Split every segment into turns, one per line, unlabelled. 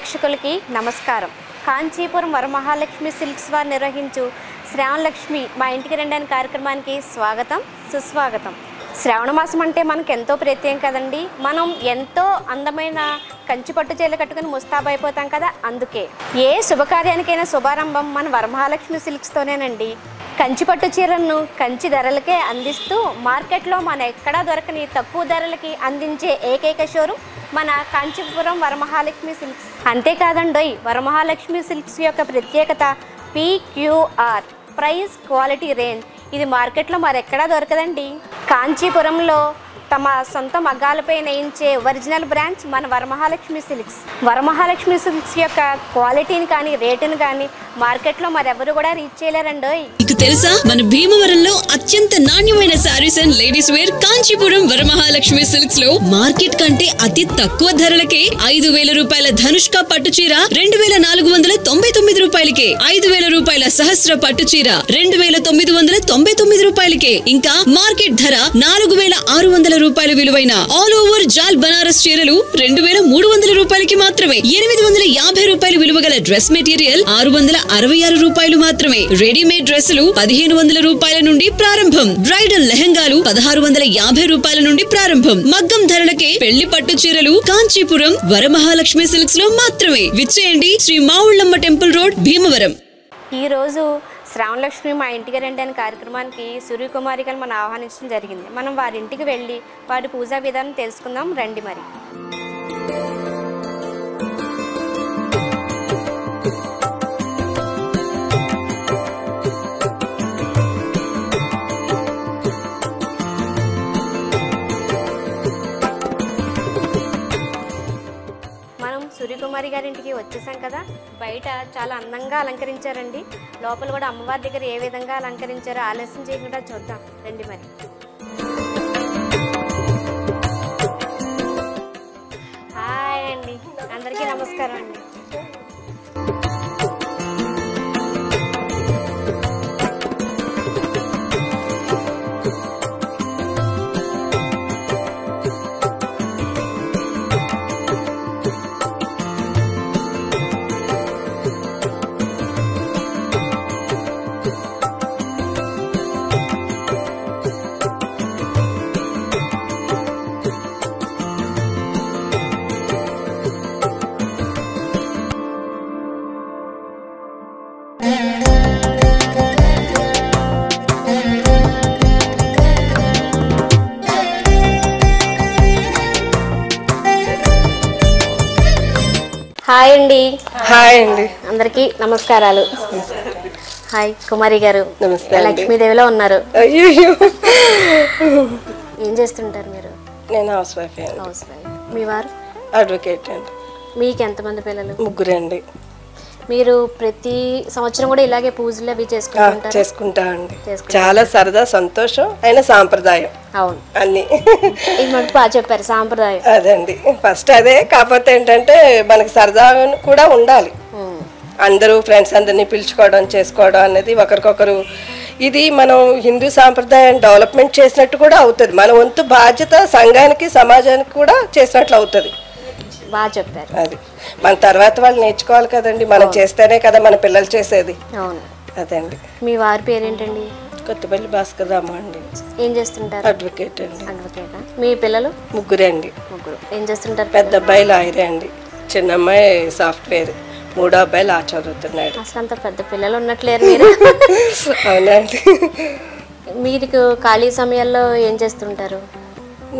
ప్రేక్షకులకి నమస్కారం. కాంచీపురం వరమహాలక్ష్మి సిల్క్స్ వారు నిర్వహించు శ్రావణలక్ష్మి మా ఇంటికి రండి అనే కార్యక్రమానికి స్వాగతం, సుస్వాగతం. శ్రావణ మాసం అంటే మనకు ఎంతో ప్రత్యేకం కదండి. మనం ఎంతో అందమైన కంచి పట్టు చీరలు కట్టుకుని ముస్తాబైపోతాం కదా. అందుకే ఏ శుభకార్యానికైనా శుభారంభం మన వరమహాలక్ష్మి సిల్క్స్తోనేనండి. కంచి పట్టు చీరలను కంచి ధరలకే అందిస్తూ మార్కెట్లో మన ఎక్కడా దొరకని తక్కువ ధరలకి అందించే ఏకైక షోరూమ్ మన కాంచీపురం వరమహాలక్ష్మి సిల్క్స్. అంతేకాదండోయ్, వరమహాలక్ష్మి సిల్క్స్ యొక్క ప్రత్యేకత PQR, ప్రైస్ క్వాలిటీ రేంజ్. ఇది మార్కెట్లో మరెక్కడా దొరకదండి. కాంచీపురంలో తమ సొంత మగ్గాలపై నేయించే ఒరిజినల్ బ్రాంచ్ మన వరమహాలక్ష్మి సిల్క్స్. వరమహాలక్ష్మి సిల్క్స్ యొక్క క్వాలిటీని కానీ రేటుని కానీ మార్కెట్లో మరెవరు కూడా రీచ్ చేయలేరండోయ్.
మీకు తెలుసా, మన భీమవరంలో అత్యంత నాణ్యమైన saris and ladies wear Kanchipuram Varamahalakshmi silks లో మార్కెట్ కంటే అతి తక్కువ ధరలకే 5,000 రూపాయల ధనుష్క పట్టు చీర 2,499 రూపాయలకే, 5,000 రూపాయల సహస్ర పట్టు చీర 2,999 రూపాయలకే, ఇంకా మార్కెట్ ధర 4,600 రూపాయల విలువైన ఆల్ ఓవర్ జాల్ బనారస్ చీరలు 2,300 రూపాయలకి మాత్రమే. 850 రూపాయల విలువ గల డ్రెస్ మెటీరియల్ 666 రూపాయలు మాత్రమే. రెడీమేడ్ డ్రెస్సులు 1,500 రూపాయల నుండి ప్రారంభం. బ్రైడల్ లెహంగాలు 1,650 రూపాయల నుండి ప్రారంభం. మగ్గం ధరలకే పెళ్లి పట్టు చీరలు కాంచీపురం వరమహాలక్ష్మి సిల్క్స్ లో మాత్రమే. విచ్చేయండి, శ్రీ మావుళ్ళమ్మ టెంపుల్ రోడ్, భీమవరం.
ఈ రోజు శ్రావణలక్ష్మి మా ఇంటికి రండి అనే కార్యక్రమానికి సూర్యకుమారి గారు మనం ఆహ్వానించడం జరిగింది. మనం వారి ఇంటికి వెళ్ళి వారి పూజా విధానం తెలుసుకుందాం రండి. మరి సూర్యకుమారి గారింటికి వచ్చేసాం కదా. బయట చాలా అందంగా అలంకరించారండి. లోపల కూడా అమ్మవారి దగ్గర ఏ విధంగా అలంకరించారో ఆలస్యం చేయకుండా చూద్దాం రండి. మరి హాయ్ అండి, అందరికీ నమస్కారం అండి. హాయ్ అండి.
హాయ్ అండి,
అందరికీ నమస్కారాలు. హాయ్ కుమారి గారు.
నమస్తే.
లక్ష్మీదేవిలో ఉన్నారు.
అయ్యో,
ఏం చేస్తుంటారు మీరు?
నేను హౌస్ వైఫ్.
House wife. మీ వారు?
అడ్వకేట్ అండి.
మీకు ఎంతమంది పిల్లలు?
3 అండి.
మీరు ప్రతి సంవత్సరం కూడా ఇలాగే పూజలు అవి చేసుకుంటారు?
చేసుకుంటా అండి. చాలా సరదా, సంతోషం, అయినా సాంప్రదాయం.
అవును,
అన్ని
ఇది మనకు బాగా చెప్పారు, సాంప్రదాయం.
అదండి, ఫస్ట్ అదే. కాకపోతే ఏంటంటే మనకి సరదా కూడా ఉండాలి. అందరూ ఫ్రెండ్స్ అందరినీ పిలుచుకోవడం, చేసుకోవడం అనేది ఒకరికొకరు. ఇది మనం హిందూ సాంప్రదాయాన్ని డెవలప్మెంట్ చేసినట్టు కూడా అవుతుంది. మన వంతు బాధ్యత సంఘానికి, సమాజానికి కూడా చేసినట్లు అవుతుంది.
బాగా చెప్పారు.
అది మన తర్వాత వాళ్ళు నేర్చుకోవాలి కదండి. మనం చేస్తేనే కదా మన పిల్లలు చేసేది.
అవును,
అదండి.
మీ వారి పేరేంటండి?
కొత్తపల్లి భాస్కర్ రామ అండి.
ఏం చేస్తుంటారు?
అడ్వకేట్ అండి.
అడ్వకేటా? మీ పిల్లలు?
3 అండి.
3. ఏం చేస్తుంటారు?
పెద్ద అబ్బాయి లాయరే అండి, చిన్న అమ్మాయి సాఫ్ట్వేర్, 3వ అబ్బాయి లా చదువుతున్నాడు.
అసలు అంత పెద్ద పిల్లలు ఉన్నట్లేరు మీరు.
అవునండి.
మీకు ఖాళీ సమయాల్లో ఏం చేస్తుంటారు?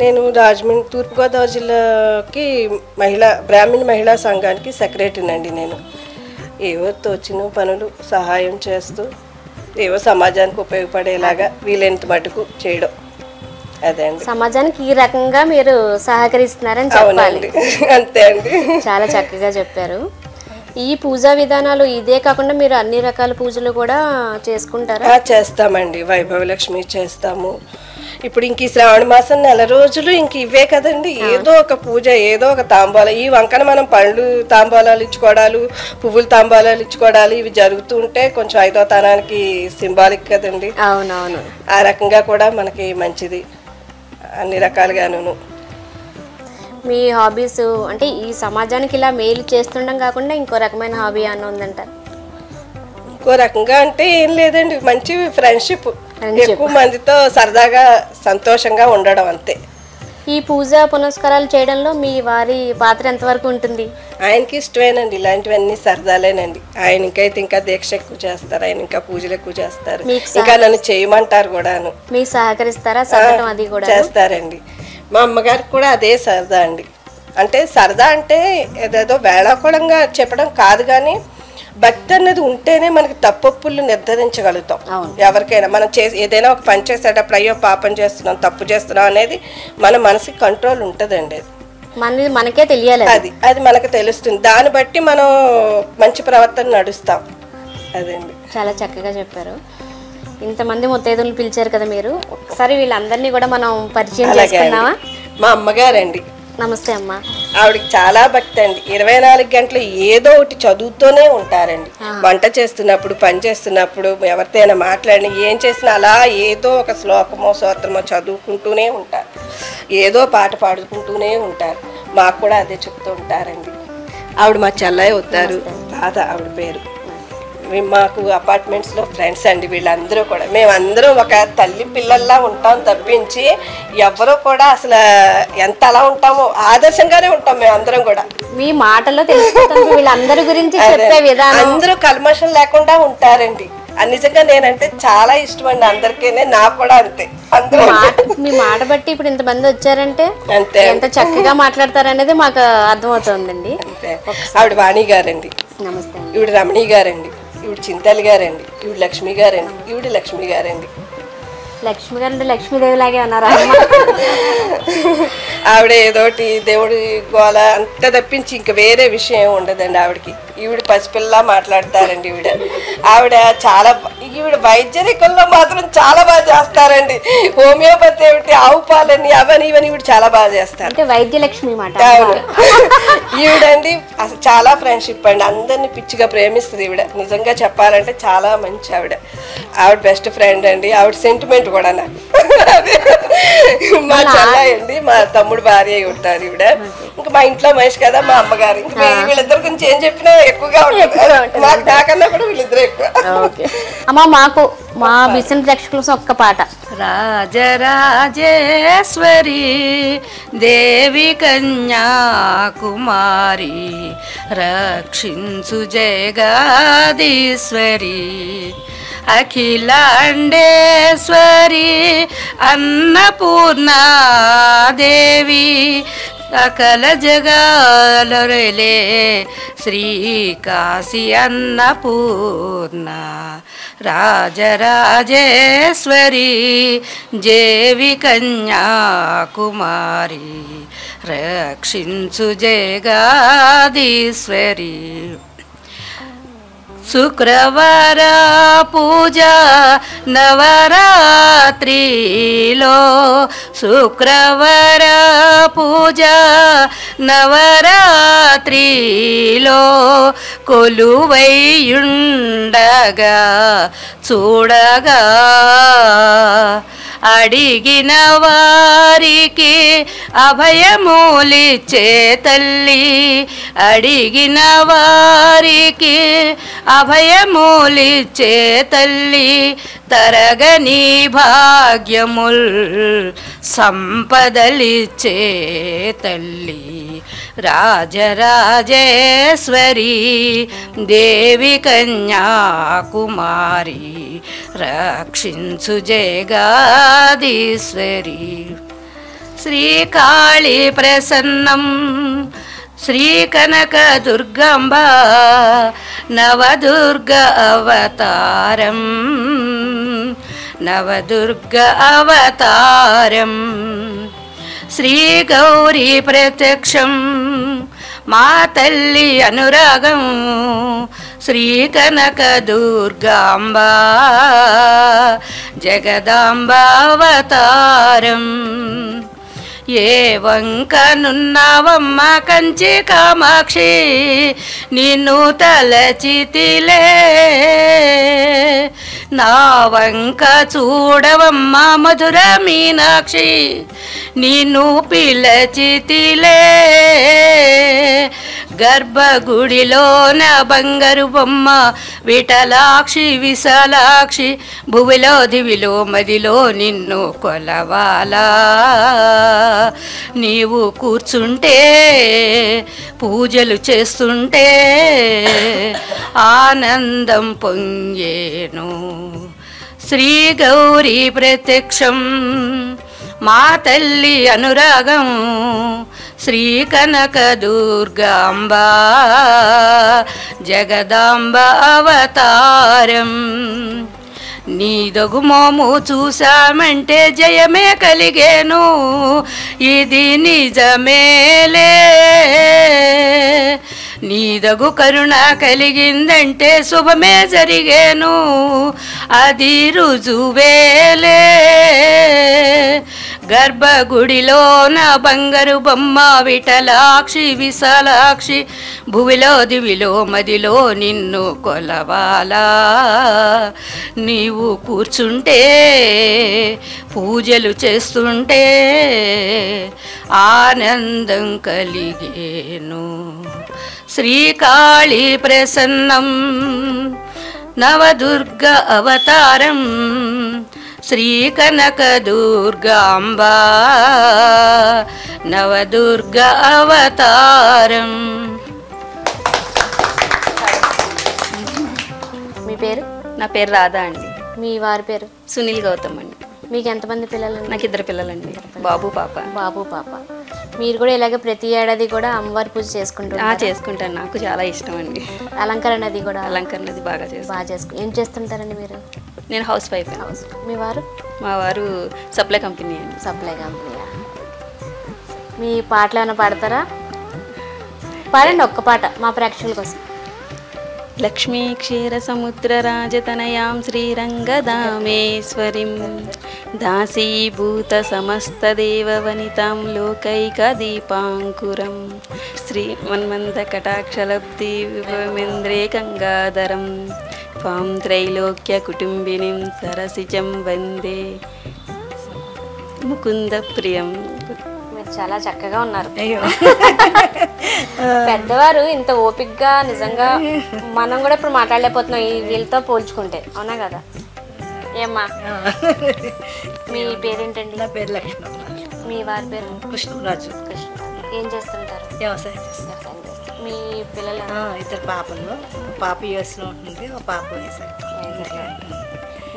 నేను రాజమండ్రి, తూర్పుగోదావరి జిల్లాకి బ్రాహ్మణ మహిళా సంఘానికి సెక్రటరీనండి. నేను ఏవో తోచిన పనులు సహాయం చేస్తూ ఏవో సమాజానికి ఉపయోగపడేలాగా వీలైనంత మటుకు చేయడం. అదే అండి.
సమాజానికి ఈ రకంగా మీరు సహకరిస్తున్నారని చెప్పాలి.
అంతే అండి.
చాలా చక్కగా చెప్పారు. ఈ పూజా విధానాలు ఇదే కాకుండా మీరు అన్ని రకాల పూజలు కూడా చేసుకుంటారా?
చేస్తామండి. వైభవలక్ష్మి చేస్తాము. ఇప్పుడు ఇంక ఈ శ్రావణ మాసం 9 రోజులు ఇంక ఇవే కదండి. ఏదో ఒక పూజ, ఏదో ఒక తాంబాలం. ఈ వంకన మనం పళ్ళు తాంబాలాలు ఇచ్చుకోవడాలు, పువ్వులు తాంబాలాలు ఇచ్చుకోవడాలు ఇవి జరుగుతూ ఉంటే కొంచెం 5వ తనానికి సింబాలిక్ కదండి.
అవునవును.
ఆ రకంగా కూడా మనకి మంచిది అన్ని రకాలుగాను.
మీ హాబీస్ అంటే ఈ సమాజానికి ఇలా మేలు చేస్తుండడం కాకుండా ఇంకో రకమైన హాబీ అని ఉందంటారు?
ఇంకో రకంగా అంటే ఏం లేదండి, మంచి ఫ్రెండ్షిప్, ఎక్కువ మందితో సరదాగా సంతోషంగా ఉండడం అంతే.
ఈ పూజ పునస్కారాలు చేయడంలో మీ వారి పాత్ర ఎంతవరకు ఉంటుంది?
ఆయనకి ఇష్టమేనండి, ఇలాంటివన్నీ సరదాలేనండి. ఆయన ఇంకైతే ఇంకా దీక్ష ఎక్కువ చేస్తారు, ఆయన ఇంకా పూజలు ఎక్కువ చేస్తారు, ఇంకా నన్ను చేయమంటారు కూడాను.
మీకు సహకరిస్తారా? సరదం అది కూడా
చేస్తారండి. మా అమ్మగారికి కూడా అదే సరదా అండి. అంటే సరదా అంటే ఏదేదో వేళాకోళంగా చెప్పడం కాదు, కానీ భక్తి అన్నది ఉంటేనే మనకి తప్పొప్పులు నిర్ధారించగలుగుతాం. ఎవరికైనా మనం ఏదైనా ఒక పని చేసేటప్పుడు అయ్యో పాపం చేస్తున్నాం, తప్పు చేస్తున్నాం అనేది మన మనసుకి కంట్రోల్ ఉంటుందండి. అది
మనకే తెలియాలి,
అది మనకు తెలుస్తుంది. దాన్ని బట్టి మనం మంచి ప్రవర్తన నడుస్తాం. అదండి.
చాలా చక్కగా చెప్పారు. ఇంతమంది ముత్తైదులు పిలిచారు కదా మీరు, ఒకసారి వీళ్ళందరినీ కూడా మనం పరిచయం చేసుకుందామా?
మా అమ్మగారండి.
నమస్తే అమ్మ.
ఆవిడకి చాలా భక్తి అండి. 24 గంటలు ఏదో ఒకటి చదువుతూనే ఉంటారండి. వంట చేస్తున్నప్పుడు, పని చేస్తున్నప్పుడు, ఎవరితోనైనా మాట్లాడిన ఏం చేసినా అలా ఏదో ఒక శ్లోకమో స్తోత్రమో చదువుకుంటూనే ఉంటారు, ఏదో పాట పాడుకుంటూనే ఉంటారు. మాకు కూడా అదే చెప్తూ ఉంటారండి. ఆవిడ మా చెల్లయ్య అవుతారు, తాత ఆవిడ పేరు. మాకు అపార్ట్మెంట్స్లో ఫ్రెండ్స్ అండి వీళ్ళందరూ కూడా. మేమందరం ఒక తల్లి పిల్లల్లా ఉంటాం తప్పించి ఎవరో కూడా అసలు ఎంత అలా ఉంటామో ఆదర్శంగానే ఉంటాం మేమందరం కూడా.
మీ మాటల్లో తెలుసుకుంటాం వీళ్ళందరి గురించి చెప్పే విధానం.
అందరూ కల్మషం లేకుండా ఉంటారండి. నిజంగా నేనంటే చాలా ఇష్టం అండి అందరికీ, నాకు కూడా అంతే.
మీ మాట బట్టి ఇప్పుడు ఇంతమంది వచ్చారంటే
అంతే,
ఎంత చక్కగా మాట్లాడతారనేది మాకు అర్థమవుతుందండి.
ఆవిడ వాణి గారండి.
నమస్తే.
ఈవిడ రమణి గారండి, ఈవిడ చింతలి గారండి, ఈవిడ లక్ష్మి గారండి, ఈవిడ లక్ష్మి గారండి.
లక్ష్మి గారు అంటే లక్ష్మీదేవి లాగే ఉన్నారా?
ఆవిడ ఏదోటి దేవుడి గోల అంత తప్పించి ఇంక వేరే విషయం ఏమి ఉండదండి ఆవిడకి. ఈవిడ పసిపిల్లలా మాట్లాడతారండి. ఆవిడ చాలా ఈవిడ వైద్యరికంలో మాత్రం చాలా బాగా చేస్తారండి. హోమియోపతి ఏమిటి, ఆవు పాలని అవని ఇవని ఈవిడ చాలా బాగా చేస్తారు.
అంటే వైద్యలక్ష్మి మాట.
ఈవిడండి అసలు చాలా ఫ్రెండ్షిప్ అండి, అందరినీ పిచ్చిగా ప్రేమిస్తుంది ఈవిడ. నిజంగా చెప్పాలంటే చాలా మంచి ఆవిడ. ఆవిడ బెస్ట్ ఫ్రెండ్ అండి. ఆవిడ సెంటిమెంట్ కూడా నాకు. మా చెల్లాయి అండి, మా తమ్ముడు భార్య ఉంటారు ఈవిడ. ఇంకా మా ఇంట్లో మనిషి కదా మా అమ్మగారు. ఇంకా వీళ్ళిద్దరి గురించి ఏం చెప్పినా ఎక్కువగా ఉంటుంది. మాకు నాకన్నా కూడా వీళ్ళిద్దరు ఎక్కువ.
అమ్మ మాకు మా బిసిన్ ప్రేక్షకుల కోసం ఒక్క పాట.
రాజరాజేశ్వరి దేవి కన్యాకుమారి రక్షించు జగదీశ్వరి అఖిలాండేశ్వరి అన్నపూర్ణాదేవి సకల జగాలొరలే శ్రీకాశీ అన్నపూర్ణ రాజరాజేశ్వరి దేవి కన్యాకుమారి రక్షించు జగదీశ్వరి శుక్రవార పూజ నవరాత్రిలో శుక్రవార పూజ నవరాత్రిలో కొలువైయుండగా చూడగా అడిగిన వారికి అభయమూలిచ్చే తల్లి అడిగిన వారికి అభయమూలిచ్చే తల్లి తరగని భాగ్యముల్ సంపదలిచ్చే తల్లి రాజరాజేశ్వరి దేవి కన్యాకుమారి రక్షించు జగదీశ్వరి శ్రీకాళీ ప్రసన్నం శ్రీ కనక దుర్గంబ నవదుర్గ అవతారం నవదుర్గ అవతారం శ్రీ గౌరీ ప్రత్యక్షం మా తల్లి అనురాగం శ్రీ కనక దుర్గాంబ జగదాంబ అవతారం ఏ వంకనున్నావమ్మ కంచి కామాక్షి నిన్ను తలచితిలే నా వంక చూడవమ్మ మధుర మీనాక్షి నిన్ను పిలచితిలే గర్భగుడిలోన బంగారు బొమ్మ విఠలాక్షి విశాలాక్షి భువిలో దివిలో మదిలో నిన్ను కొలవాలా నీవు కూర్చుంటే పూజలు చేస్తుంటే ఆనందం పొంగేను శ్రీ గౌరీ ప్రత్యక్షం మా తల్లి అనురాగం శ్రీ కనక దుర్గాంబ జగదాంబ అవతారం నీదగు మోము చూసామంటే జయమే కలిగేను ఇది నిజమేలే నీదగు కరుణ కలిగిందంటే శుభమే జరిగేను అది రుజువేలే గర్భగుడిలోన బంగారు బొమ్మ విఠలాక్షి విశాలాక్షి భువిలో దివిలో మదిలో నిన్ను కొలవాలా నీవు కూర్చుంటే పూజలు చేస్తుంటే ఆనందం కలిగేను శ్రీకాళీ ప్రసన్నం నవదుర్గ అవతారం శ్రీ కనక దుర్గాంబ నవదుర్గ అవతారం.
మీ పేరు?
నా పేరు రాధా అండి.
మీ వారి పేరు?
సునీల్ గౌతమ్ అండి.
మీకు ఎంతమంది పిల్లలు?
నాకు 2 పిల్లలండి, బాబు పాప.
బాబు పాప. మీరు కూడా ఇలాగే ప్రతి ఏడాది కూడా అమ్మవారి పూజ చేసుకుంటారు?
చేసుకుంటాను, నాకు చాలా ఇష్టం అండి.
అలంకరణ అది కూడా?
అలంకరణ అది బాగా
ఏం చేస్తుంటారండి మీరు?
నేను హౌస్ వైఫ్.
మీ వారు?
మా వారు సప్లై కంపెనీ అండి.
Supply company. మీ పాటలు ఏమైనా పాడతారా? పాడండి ఒక్క పాట మా ప్రేక్షకుల కోసం.
లక్ష్మీ క్షీర సముద్ర రాజతనయాం శ్రీరంగదామేశ్వరీం దాసీభూత సమస్త దేవవనితాం లోకైక దీపాంకురం శ్రీ మన్మంద కటాక్షలబ్ధి విభవేంద్రే గంగాధరం త్వాం త్రైలోక్య కుటుంబినిం సరసిజం వందే ముకుంద ప్రియం.
మీరు చాలా చక్కగా ఉన్నారు. పెద్దవారు ఇంత ఓపిక్గా నిజంగా మనం కూడా ఇప్పుడు మాట్లాడలేకపోతున్నాం వీళ్ళతో పోల్చుకుంటే, అవునా కదా? ఏమ్మా మీ పేరేంటండి?
నా పేరు లక్ష్మణ.
మీ వారి పేరు?
కృష్ణరాజు.
ఏం చేస్తుంటారు?
వ్యవసాయం చేస్తారు.
మీ పిల్లలు?
2 పాపలు. పాప యూఎస్లో ఉంటుంది, ఒక పాప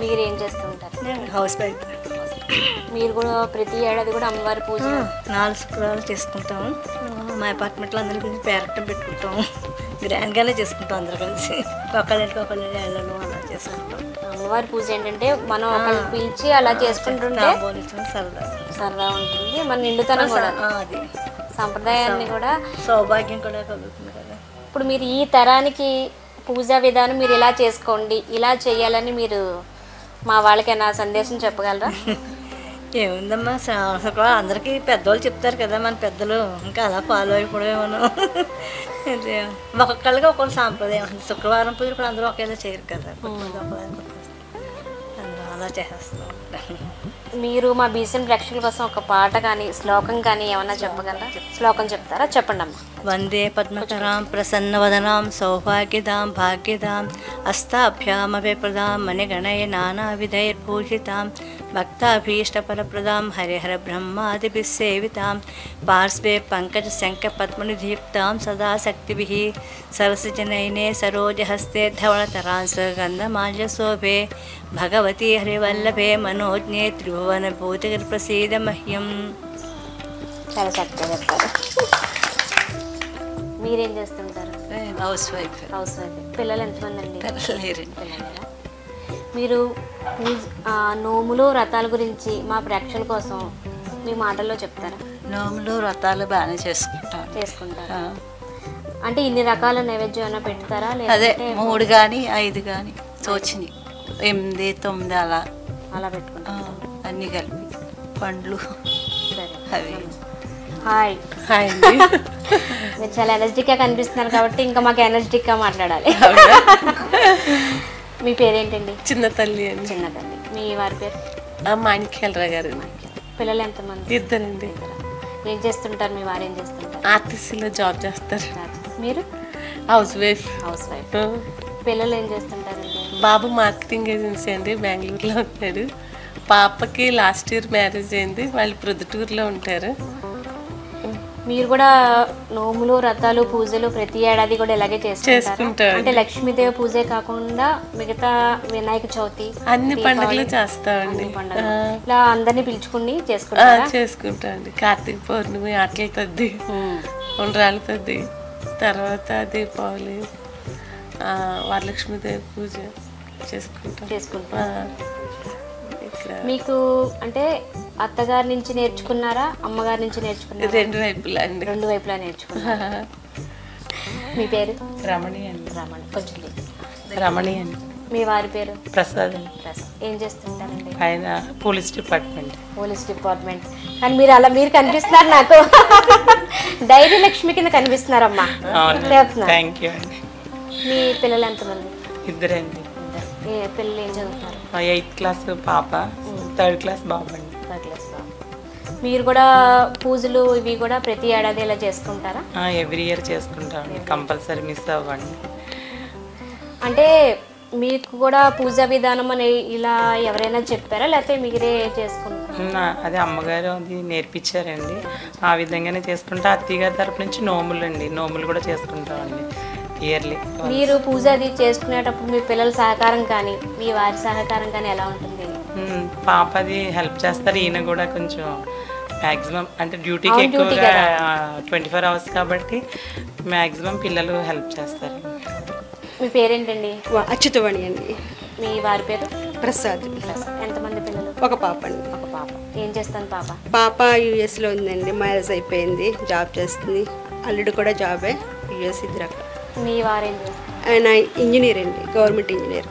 మీరు ఏం చేస్తుంటారు?
నేను హౌస్ వైఫ్.
మీరు కూడా ప్రతి ఏడాది కూడా అమ్మవారి పూజ
4 శుక్రవారాలు చేసుకుంటాము. మా అపార్ట్మెంట్లో అందరి గురించి పేరటం పెట్టుకుంటాము. గ్రాండ్గానే చేసుకుంటాం అందరు కలిసి. ఒకళ్ళింటికి ఒకళ్ళు వెళ్ళడం అలా చేసుకుంటాం.
అమ్మవారి పూజ ఏంటంటే మనం ఒకళ్ళు పిలిచి అలా చేసుకుంటుంటే సరదా ఉంటుంది, మన నిండుతనం కూడా,
అది
సంప్రదాయాన్ని కూడా,
సౌభాగ్యం కూడా కలుగుతుంది కదా.
ఇప్పుడు మీరు ఈ తరానికి పూజా విధానం మీరు ఇలా చేసుకోండి, ఇలా చేయాలని మీరు మా వాళ్ళకి నా సందేశం చెప్పగలరా?
ఏముందమ్మా, శుక్రవారం అందరికీ పెద్దవాళ్ళు చెప్తారు కదా మన పెద్దలు, ఇంకా అలా ఫాలో అయిపోవడమే మనం. ఒక్కొక్కళ్ళకి ఒక్కొక్క సాంప్రదాయం ఉంటుంది. శుక్రవారం పూజలు కూడా అందరూ ఒకేలా చేయరు కదా, అందరూ అలా చేసేస్తాం.
మీరు మా బీసీఎం ప్రేక్షకుల కోసం ఒక పాట కానీ శ్లోకం కానీ ఏమన్నా చెప్పగలరా? శ్లోకం చెప్తారా? చెప్పండి అమ్మా.
వందే పద్మకరాం ప్రసన్నవదనాం సౌభాగ్యదాం భాగ్యదాం అస్తాభ్యామభిప్రదాం మణిగణయ నానావిధైర్భూషితాం భక్తాభీష్టఫలప్రదాం హరిహర బ్రహ్మాదిభిస్సేవితాం పార్శ్వే పంకజ శంఖ పద్మనిధియుక్తాం సదా శక్తిభిః సరసజనైనే సరోజహస్తే ధవళతరాంస గంధమాల్యశోభే భగవతి హరివల్లభే మనోజ్ఞే త్రిభువన భూతికర ప్రసీద మహ్యం.
చాలా చక్కగా చెప్తారు. మీరేం చేస్తుంటారు?
House wife.
House wife. పిల్లలు ఎంతమంది అండి?
పిల్లలేరా?
మీరు నోములు వ్రతాల గురించి మా ప్రేక్షకుల కోసం మీ మాటల్లో చెప్తారా?
నోములు వ్రతాలు బాగానే చేసుకుంటారు.
అంటే ఇన్ని రకాల నైవేద్యం ఏమైనా పెడతారా?
అదే 3 కానీ 5 కానీ తోచిని 8, 9 అలా
పెట్టుకుంటారు.
అన్నీ కలిపి పండ్లు.
సరే.
అవి
హాయ్
హాయ్.
మీరు చాలా ఎనర్జెటిక్గా కనిపిస్తున్నారు కాబట్టి ఇంకా మాకు ఎనర్జెటిక్గా మాట్లాడాలి. మీ పేరేంటండి?
చిన్న తల్లి అండి.
చిన్న తల్లి. మీ వారి పేరు?
మాణిక్యాలరావు గారు.
పిల్లలు ఎంతమంది?
ఇద్దరండి.
ఏం చేస్తుంటారు? మీ వారు ఏం చేస్తుంటారు?
ఆర్టీసీలో జాబ్ చేస్తారు.
మీరు?
House wife.
House wife. పిల్లలు ఏం చేస్తుంటారండి?
బాబు మార్కెటింగ్ ఏజెన్సీ అండి, బెంగళూరులో ఉంటాడు. పాపకి లాస్ట్ ఇయర్ మ్యారేజ్ అయింది, వాళ్ళు ప్రొద్దుటూరులో ఉంటారు.
మీరు కూడా నోములు, వ్రతాలు, పూజలు ప్రతి ఏడాది కూడా ఇలాగే చేసుకుంటారు? అంటే లక్ష్మీదేవి పూజే కాకుండా మిగతా వినాయక చవితి
అన్ని పండుగలు చేస్తామండి.
ఇలా అందరినీ పిలుచుకుని
చేసుకుంటామండి. కార్తీక పౌర్ణమి, ఆటల తద్ది, ఉండ్రాల తద్ది, తర్వాత దీపావళి, వరలక్ష్మీదేవి పూజ చేసుకుంటాం.
మీకు అంటే అత్తగారి నుంచి నేర్చుకున్నారా, అమ్మగారి నుంచి నేర్చుకున్నారా?
రెండు వైపులా అండి.
రెండు వైపులా నేర్చుకున్నారా? మీ పేరు?
రమణి అండి.
రమణి. కొంచెం
రమణి అండి.
మీ వారి పేరు?
ప్రసాద్ అండి.
ప్రసాద్. ఏం చేస్తుంటారండి?
ఆయన పోలీస్ డిపార్ట్మెంట్.
Police department. కానీ మీరు అలా మీరు కనిపిస్తున్నారు నాకు. డైరీ లక్ష్మి కింద కనిపిస్తున్నారమ్మా.
థ్యాంక్ యూ అండి.
మీ పిల్లలు ఎంతమంది?
ఇద్దరండి.
పిల్లలు ఏం చదువుతున్నారు?
8th క్లాస్ పాప, 3rd క్లాస్ బాబు అండి.
3rd క్లాస్ బాబు. మీరు కూడా పూజలు ఇవి కూడా ప్రతి ఏడాది ఇలా చేసుకుంటారా?
ఎవ్రీ ఇయర్ చేసుకుంటామండి, కంపల్సరీ మిస్ అవ్వండి.
అంటే మీకు కూడా పూజా విధానం అని ఇలా ఎవరైనా చెప్పారా, లేకపోతే మీరే చేసుకుంటారా?
అదే అమ్మగారు అది నేర్పించారండి, ఆ విధంగానే చేసుకుంటా. అత్తయ్య గారి తరపు నుంచి నోములు అండి, నోములు కూడా చేసుకుంటామండి ఇయర్లీ.
మీరు పూజ అది చేసుకునేటప్పుడు మీ పిల్లల సహకారం కానీ మీ వారి సహకారం కానీ ఎలా ఉంటుంది?
పాప అది హెల్ప్ చేస్తారు, ఈయన కూడా కొంచెం మ్యాక్సిమం అంటే డ్యూటీకి ఎక్కువగా 24 hours కాబట్టి మ్యాక్సిమం పిల్లలు హెల్ప్ చేస్తారు.
మీ పేరేంటండి?
అచ్యుతవాణి అండి.
మీ వారి పేరు?
ప్రసాద్.
ఎంతమంది పిల్లలు?
ఒక పాప అండి.
ఒక పాప. ఏం చేస్తాను పాప?
పాప యూఎస్లో ఉందండి, మ్యారేజ్ అయిపోయింది, జాబ్ చేస్తుంది. అల్లుడు కూడా జాబే, యూఎస్. ఇద్దరు అక్కడ.
మీ వారేం చేస్తారు?
ఆయన ఇంజనీర్ అండి, గవర్నమెంట్ ఇంజనీర్.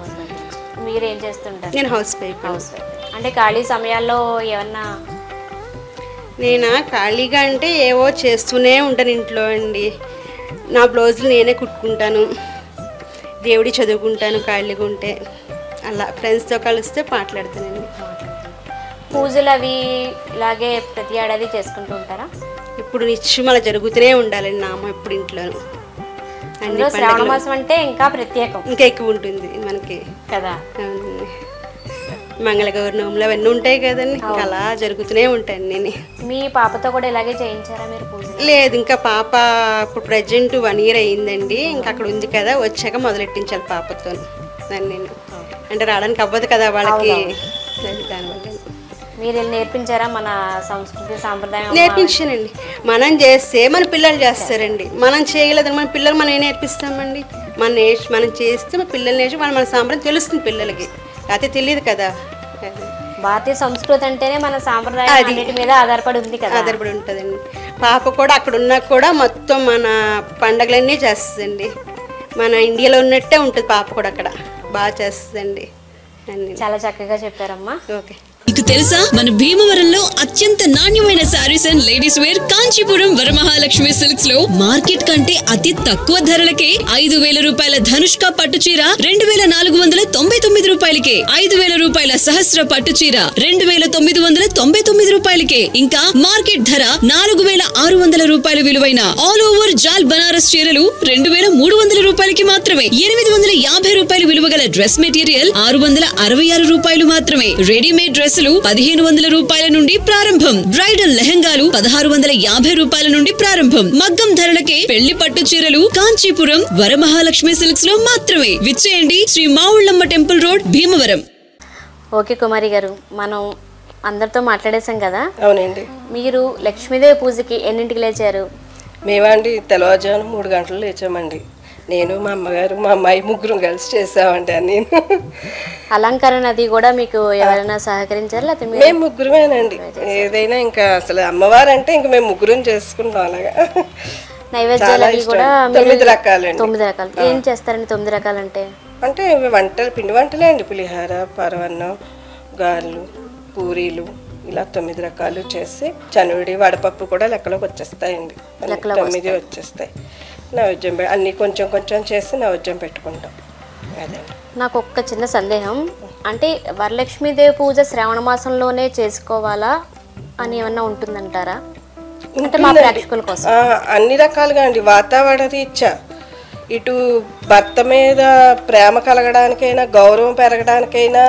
మీరేం చేస్తుంటారు?
నేను హౌస్ వైఫ్.
House wife. అంటే ఖాళీ సమయాల్లో ఏమన్నా?
నేనా ఖాళీగా అంటే ఏవో చేస్తూనే ఉంటాను ఇంట్లో అండి. నా బ్లౌజులు నేనే కుట్టుకుంటాను, దేవుడి చదువుకుంటాను ఖాళీగా ఉంటే. అలా ఫ్రెండ్స్తో కలిస్తే మాట్లాడతానండి.
పూజలు అవి ఇలాగే ప్రతి ఏడాది చేసుకుంటూ ఉంటారా?
ఇప్పుడు నిత్యం అలా జరుగుతూనే ఉండాలండి నామ ఇప్పుడు ఇంట్లోనూ.
శ్రావణ మాసం అంటే ఇంకా ప్రత్యేకం,
ఇంకా ఎక్కువ ఉంటుంది మనకి
కదా.
మంగళగౌరి నోములు అవన్నీ ఉంటాయి కదండి, ఇంకా అలా జరుగుతూనే ఉంటాను నేను.
మీ పాపతో కూడా ఇలాగే చేయించారా మీరు పూజ?
లేదు, ఇంకా పాప ఇప్పుడు ప్రజెంట్ 1 year అయ్యిందండి. ఇంకా అక్కడ ఉంది కదా, వచ్చాక మొదలెట్టించాలి పాపతో నేను. అంటే రావడానికి అవ్వదు కదా వాళ్ళకి, దానివల్ల.
మీరు నేర్పించారా మన సంస్కృతి సాంప్రదాయం?
నేర్పించానండి. మనం చేస్తే మన పిల్లలు చేస్తారండి, మనం చేయలేదని మన పిల్లలు మనం ఏం నేర్పిస్తామండి? మనం చేస్తే మన పిల్లలు నేర్చి మన సాంప్రదాయం తెలుస్తుంది పిల్లలకి, అయితే తెలియదు కదా.
భారతీయ సంస్కృతి అంటేనే మన సాంప్రదాయం అన్నిటి మీద ఆధారపడి ఉంది కదా.
ఆధారపడి ఉంటుందండి. పాప కూడా అక్కడ ఉన్నా కూడా మొత్తం మన పండగలన్నీ చేస్తుందండి, మన ఇండియాలో ఉన్నట్టే ఉంటుంది. పాప కూడా అక్కడ బాగా చేస్తుందండి.
చాలా చక్కగా చెప్పారమ్మా.
ఓకే.
మీకు తెలుసా మన భీమవరంలో అత్యంత నాణ్యమైన saris and ladies wear Kanchipuram Varamahalakshmi silks లో మార్కెట్ కంటే అతి తక్కువ ధరలకే 5,000 రూపాయల ధనుష్క పట్టు చీర 2,499 రూపాయలకే, 5,000 రూపాయల సహస్ర పట్టు చీర 2,999 రూపాయలకే, ఇంకా మార్కెట్ ధర 4,600 రూపాయల విలువైన ఆల్ ఓవర్ జాల్ బనారస్ చీరలు 2,300 రూపాయలకి మాత్రమే. 850 రూపాయల విలువ గల డ్రెస్ మెటీరియల్ 666 రూపాయలు మాత్రమే. రెడీమేడ్ డ్రెస్సులు 1,500 రూపాయల నుండి ప్రారంభం. బ్రైడల్ లెహంగాలు 1,650 రూపాయల నుండి ప్రారంభం. మగ్గం ధరలకే పెళ్లి పట్టు చీరలు కాంచీపురం వరమహాలక్ష్మి సిల్క్స్ లో మాత్రమే. విచ్చేయండి, Shri మావుళ్ళమ్మ temple road, Bhimavaram.
Okay కుమారి గారు, మనం అందరితో మాట్లాడేశాం కదా.
అవునండి.
మీరు లక్ష్మీదేవి పూజకి ఎన్నింటికి లేచారు?
మేమండి తెల్లవారుజామున 3 గంటలు లేచామండి. నేను, మా అమ్మగారు, మా అమ్మాయి ముగ్గురం కలిసి చేసామండి. నేను
అలంకరణ అది కూడా మీకు ఎవరైనా సహకరించారు లేకపోతే
మేము ముగ్గురమేనండి. ఏదైనా ఇంకా అసలు అమ్మవారు అంటే ఇంకా మేము ముగ్గురం చేసుకుంటాం. అలాగా
నైవేద్యాలు అవి కూడా
9 రకాలండి.
9 రకాలు. ఏం చేస్తారండి 9 రకాలు అంటే?
అంటే వంటలు, పిండి వంటలే అండి. పులిహార, పరవన్నం, గారెలు, పూరీలు, ఇలా 9 రకాలు చేసి చనువిడి, వడపప్పు కూడా లెక్కలోకి వచ్చేస్తాయండి. 9 వచ్చేస్తాయి. నైవేద్యం అన్నీ కొంచెం కొంచెం చేసి నైవేద్యం పెట్టుకుంటాం.
నాకు ఒక్క చిన్న సందేహం, అంటే వరలక్ష్మీదేవి పూజ శ్రావణ మాసంలోనే చేసుకోవాలా అని ఏమన్నా ఉంటుందంటారా? అంటే మా ప్రేక్షకుల కోసం.
అన్ని రకాలుగా అండి, వాతావరణ రీత్యా ఇటు భర్త మీద ప్రేమ కలగడానికైనా గౌరవం పెరగడానికైనా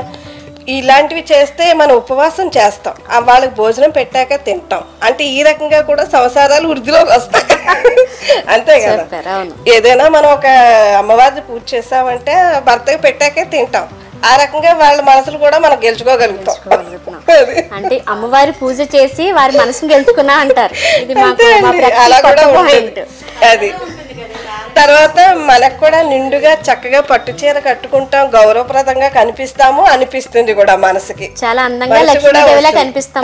ఇలాంటివి చేస్తే మనం ఉపవాసం చేస్తాం, వాళ్ళకి భోజనం పెట్టాక తింటాం, అంటే ఈ రకంగా కూడా సంసారాలు వృద్ధిలోకి వస్తాయి. అంతే కదా, ఏదైనా మనం ఒక అమ్మవారిని పూజ చేసామంటే భర్తకి పెట్టాకే తింటాం, ఆ రకంగా వాళ్ళ మనసులు కూడా మనం గెలుచుకోగలుగుతాం.
అంటే అమ్మవారి పూజ చేసి వారి మనసును గెలుచుకున్నా అంటారు.
అలా కూడా ఉంటుంది. అది తర్వాత మనకు కూడా నిండుగా చక్కగా పట్టు చీర కట్టుకుంటాం, గౌరవప్రదంగా కనిపిస్తాము అనిపిస్తుంది కూడా మనసుకి,
చాలా అందంగా కనిపిస్తాం.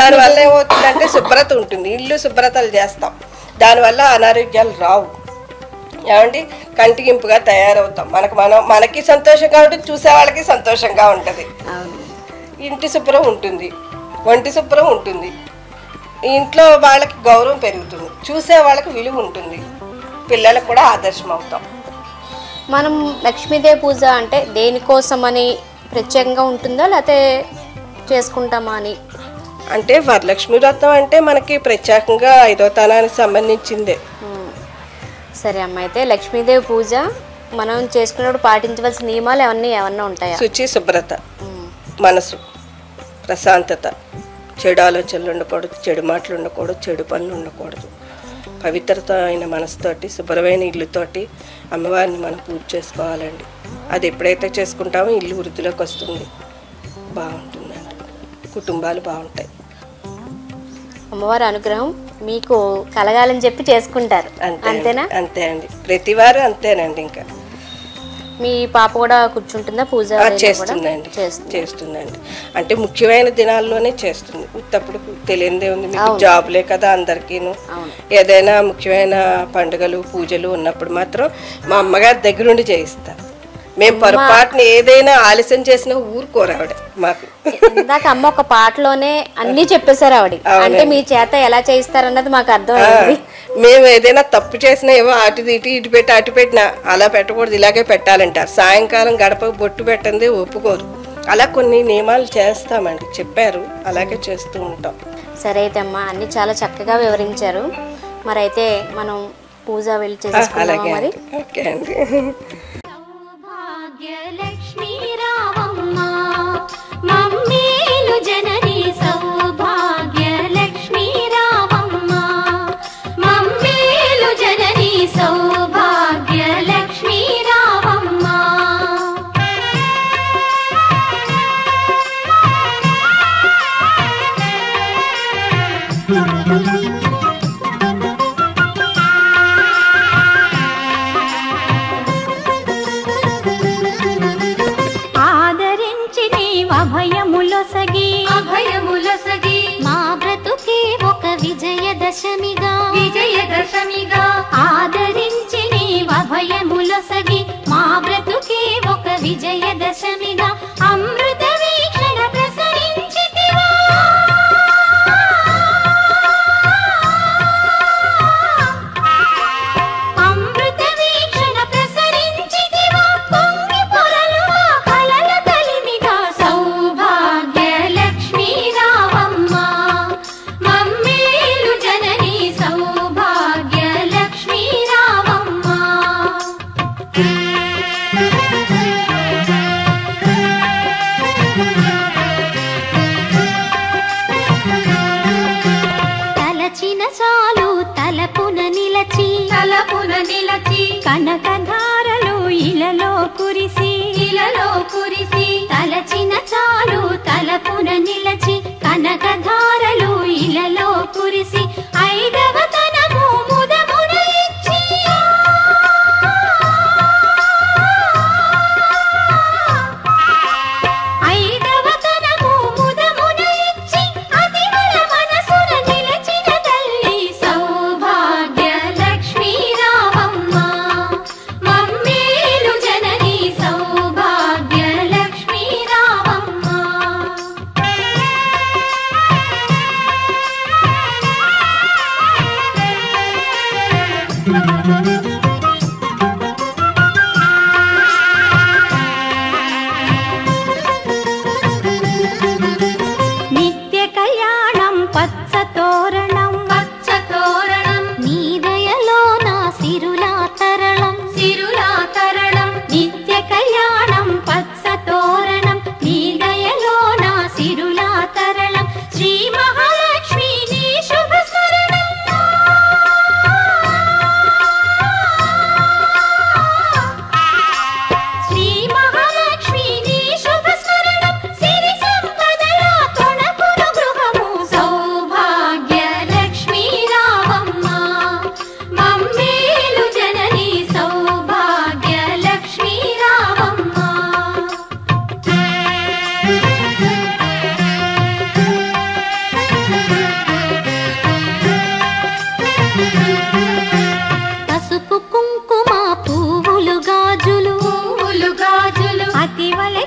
దానివల్ల ఏమవుతుందంటే శుభ్రత ఉంటుంది, ఇల్లు శుభ్రతలు చేస్తాం, దానివల్ల అనారోగ్యాలు రావు. ఏమండి కంటికింపుగా తయారవుతాం, మనకి సంతోషంగా ఉంటుంది, చూసే వాళ్ళకి సంతోషంగా ఉంటుంది, ఇంటి శుభ్రం ఉంటుంది, ఒంటి శుభ్రం ఉంటుంది, ఇంట్లో వాళ్ళకి గౌరవం పెరుగుతుంది, చూసే వాళ్ళకి విలువ ఉంటుంది, పిల్లలకు కూడా ఆదర్శం అవుతాం.
మనం లక్ష్మీదేవి పూజ అంటే దేనికోసమని ప్రత్యేకంగా ఉంటుందా లేకపోతే చేసుకుంటామా అని?
అంటే వరలక్ష్మి వ్రతం అంటే మనకి ప్రత్యేకంగా 5వ తనానికి సంబంధించిందే.
సరే అమ్మ, అయితే లక్ష్మీదేవి పూజ మనం చేసుకున్నప్పుడు పాటించవలసిన నియమాలు ఏమన్నా ఉంటాయా?
శుచి, శుభ్రత, మనసు ప్రశాంతత, చెడు ఆలోచనలు ఉండకూడదు, చెడు మాటలు ఉండకూడదు, చెడు పనులు ఉండకూడదు, పవిత్రత అయిన మనసుతోటి శుభ్రమైన ఇల్లుతోటి అమ్మవారిని మనం పూజ చేసుకోవాలండి. అది ఎప్పుడైతే చేసుకుంటామో ఇల్లు వృద్ధిలోకి వస్తుంది, బాగుంటుందండి, కుటుంబాలు బాగుంటాయి.
అమ్మవారి అనుగ్రహం మీకు కలగాలని చెప్పి చేసుకుంటారు, అంతేనా?
అంతే అండి, ప్రతి వారు అంతేనండి. ఇంకా
మీ పాప కూడా కూర్చుంటుందా పూజ?
చేస్తుందండి, అంటే ముఖ్యమైన దినాల్లోనే చేస్తుంది, ఉత్తప్పుడు తెలియదే ఉంది, మీకు జాబ్లే కదా అందరికీను. ఏదైనా ముఖ్యమైన పండుగలు పూజలు ఉన్నప్పుడు మాత్రం మా అమ్మగారి దగ్గరుండి చేయిస్తారు. మేము పొరపాటున ఏదైనా ఆలస్యం చేసినా ఊరుకోరు ఆవిడ మాకు.
ఇందాక అమ్మ ఒక పాటలోనే అన్ని చెప్పేశారు ఆవిడ, అంటే మీ చేత ఎలా చేయిస్తారన్నది మాకు అర్థమైంది.
మేము ఏదైనా తప్పు చేసినా ఏమో ఇటు పెట్టి అటు పెట్టినా అలా పెట్టకూడదు, ఇలాగే పెట్టాలంటారు. సాయంకాలం గడప బొట్టు పెట్టండి ఒప్పుకోరు. అలా కొన్ని నియమాలు చేస్తామండి, చెప్పారు, అలాగే చేస్తూ ఉంటాం.
సరే అయితే అమ్మ, అన్ని చాలా చక్కగా వివరించారు. మరి అయితే మనం పూజ వెళ్ళి చేసేసుకుందామా మరి?
ఓకే అండి.
లక్ష్మీ రావమ్మ మమ్మేలు జనని సౌభాగ్య లక్ష్మీ రావమ్మ మమ్మేలు జనని సౌభాగ్య లక్ష్మీ రావమ్మ. అభయములొసగి మా బ్రతుకే ఒక విజయదశమిగా ఆదరించి నీవు అభయములొసగి మా బ్రతుకే ఒక విజయదశమిగా అమృత వీక్షణ ప్రసరించితివా అమృత వీక్షణ ప్రసరించితివా పొంగి పొరలు కలల కలిమిగా సౌభాగ్య లక్ష్మీ రావమ్మ మమ్మేలు జనని సౌభాగ్య లక్ష్మీ రావమ్మ.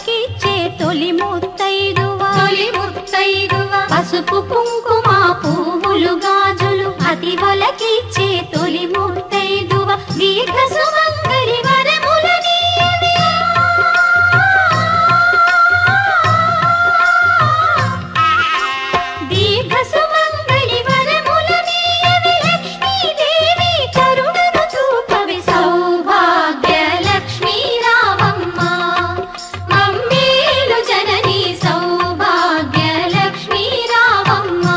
వలకిచ్చే తొలి ముత్తైదువ పసుపు కుంకుమ పువ్వులు గాజులు అతి వలకిచ్చే తొలి ముత్తైదువ దీర్ఘ సుమంగళి వరములనీయవే దీర్ఘ సుమంగళి వరములనీయవే లక్ష్మీదేవి కరుణను చూపవి సౌభాగ్య లక్ష్మీ రామమ్మ మమ్మేలు జననీ సౌభాగ్య లక్ష్మీ రామమ్మ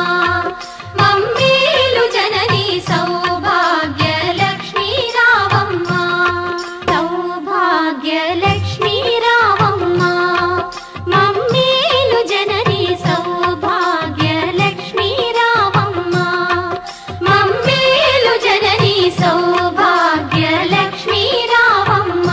మమ్మేలు జననీ సౌభాగ్య లక్ష్మీ రామమ్మ సౌభాగ్య లక్ష్మీ రామమ్మ మమ్మేలు జననీ సౌభాగ్య లక్ష్మీ రామమ్మ మమ్మేలు జననీ సౌభాగ్య లక్ష్మీ రామమ్మ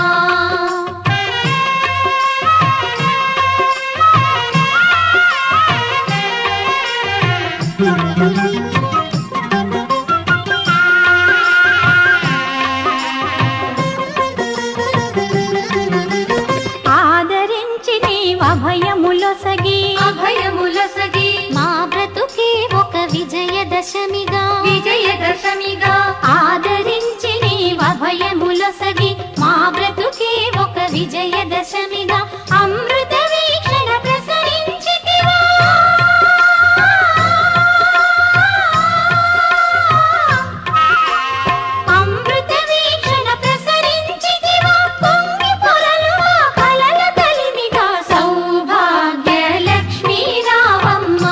ఆదరించి నీవు అభయములొసగి మా బ్రతుకే ఒక విజయదశమిగా ఆదరించి నీవు అభయములొసగి మా బ్రతుకే ఒక విజయదశమిగా అమృత వీక్షణ ప్రసరించితివా అమృత వీక్షణ ప్రసరించితివా పొంగి పొరలుగా కలల కలిమిగా సౌభాగ్య లక్ష్మీ రామమ్మ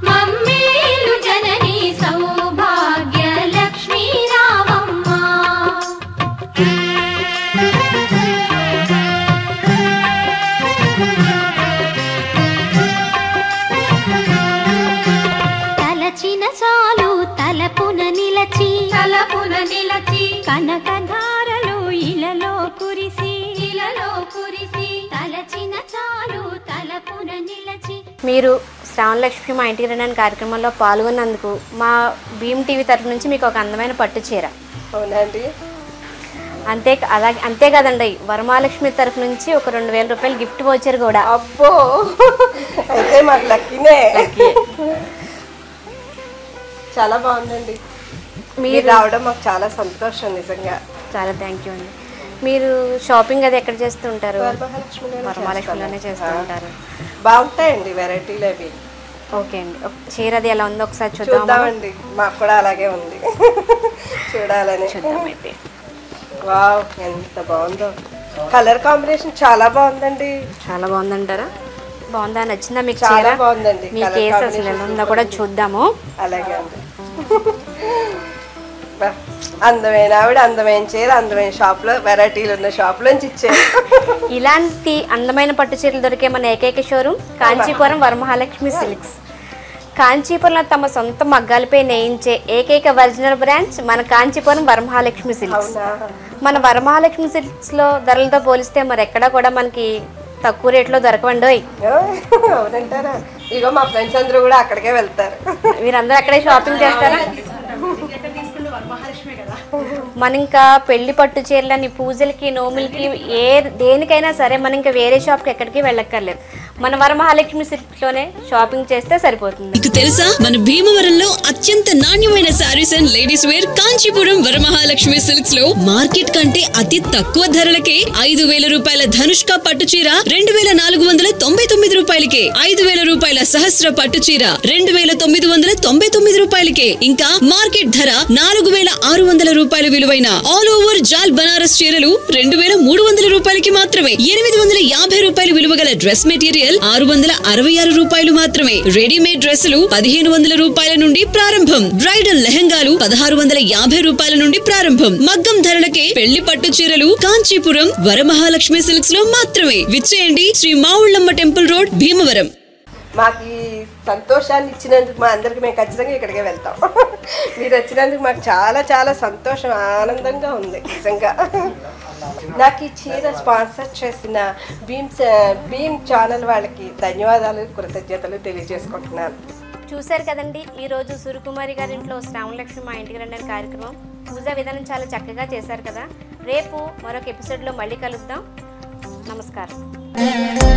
మమ్మేలు జననీ సౌభాగ్య లక్ష్మీ రామమ్మ తలచిన చాలు తలపున నిలచి కనకధారలు ఇలలో కురిసి తలచిన చాలు తలపున నిలచి.
మీరు శ్రావణలక్ష్మి మా ఇంటికి రండి కార్యక్రమంలో పాల్గొన్నందుకు మా భీమ్ టీవీ తరఫు నుంచి మీకు ఒక అందమైన పట్టు చీర.
అవునండి.
అంతే కదండి, వరమహాలక్ష్మి తరఫు నుంచి ఒక 2000 రూపాయలు గిఫ్ట్ వోచర్ కూడా.
అబ్బో, అయితే మాకు లక్కీనే. చాలా బాగుందండి. మీరు రావడం మాకు చాలా సంతోషం నిజంగా.
చాలా థ్యాంక్ యూ అండి. మీరు షాపింగ్ అది ఎక్కడ చేస్తూ ఉంటారు?
వరమహాలక్ష్మిలోనే
చేస్తూ ఉంటారు.
బాగుంటాయండి వెరైటీలు అవి.
ఓకే అండి, చీర అది ఎలా ఉందో ఒకసారి
చూద్దామండి. మాకు కూడా అలాగే ఉంది, చూడాలని.
చూద్దామైతే.
వావ్, ఎంత బాగుందో. కలర్ కాంబినేషన్ చాలా బాగుందండి.
చాలా బాగుందంటారా? బాగుందా, నచ్చిందా మీకు?
చాలా బాగుందండి.
మీ కేసు అసలు ఎలా ఉందో కూడా చూద్దాము.
అలాగే అండి. అందమైన ఆవిడ అందమైన చీర అందమైన షాప్ లో వెరైటీలు ఉన్న షాప్ లోంచి ఇచ్చారు.
ఇలాంటి అందమైన పట్టు చీరలు దొరికే మన ఏకైక షోరూమ్ కాంచీపురం వరమహాలక్ష్మి సిల్క్స్. కాంచీపురంలో తమ సొంత మగ్గాలపై నేయించే ఏకైక ఒరిజినల్ బ్రాంచ్ మన కాంచీపురం వరమహాలక్ష్మి సిల్క్స్. మన వరమహాలక్ష్మి సిల్క్స్ లో ధరలతో పోలిస్తే మరి ఎక్కడా కూడా మనకి తక్కువ రేట్లో దొరకవండి.
అవునంటారా? ఇగో మా ఫ్రెండ్స్ అందరూ కూడా అక్కడికే వెళ్తారు.
మీరందరూ అక్కడే షాపింగ్ చేస్తారా? మన ఇంకా పెళ్లి పట్టు చీరలని పూజలకి నోములకి దేనికైనా సరే మనం ఇంకా వేరే షాప్కి ఎక్కడికి వెళ్ళక్కర్లేదు. మన వరమహాలక్ష్మి సిల్క్స్ లోనే షాపింగ్ చేస్తే సరిపోతుంది.
మీకు తెలుసా, మన భీమవరంలో అత్యంత నాణ్యమైన saris and ladies wear Kanchipuram Varamahalakshmi silks లో మార్కెట్ కంటే అతి తక్కువ ధరలకే 5000 రూపాయల ధనుష్క పట్టు చీర 2499 రూపాయలకే, 5000 రూపాయల సహస్ర పట్టు చీర 2999 రూపాయలకే, ఇంకా మార్కెట్ ధర 4600 రూపాయల విలువైన ఆల్ ఓవర్ జాల్ బనారస్ చీరలు 2300 రూపాయలకి మాత్రమే. 850 రూపాయల విలువ గల డ్రెస్ మెటీరియల్ 666 రూపాయలు మాత్రమే. రెడీమేడ్ డ్రెస్సులు 1500 రూపాయల నుండి ప్రారంభం. బ్రైడల్ లెహంగాలు 1650 రూపాయల నుండి ప్రారంభం. మగ్గం ధరలకే పెళ్లి పట్టు చీరలు కాంచీపురం వరమహాలక్ష్మి సిల్క్స్ లో మాత్రమే. విచ్చేయండి, శ్రీ మావుళ్ళమ్మ టెంపుల్ రోడ్, భీమవరం.
మాకు ఈ సంతోషాన్ని ఇచ్చినందుకు మా అందరికి మేము ఖచ్చితంగా ఇక్కడికే వెళ్తాం. మీరు వచ్చినందుకు మాకు చాలా చాలా సంతోషం, ఆనందంగా ఉంది నిజంగా. నాకు ఈ చీర స్పాన్సర్ చేసిన భీమ్ ఛానల్ వాళ్ళకి ధన్యవాదాలు, కృతజ్ఞతలు తెలియజేసుకుంటున్నాను.
చూశారు కదండి, ఈరోజు సూర్యకుమారి గారి ఇంట్లో శ్రావణలక్ష్మి మా ఇంటికి రండి కార్యక్రమం. పూజా విధానం చాలా చక్కగా చేశారు కదా. రేపు మరొక ఎపిసోడ్లో మళ్ళీ కలుద్దాం. నమస్కారం.
Thank you.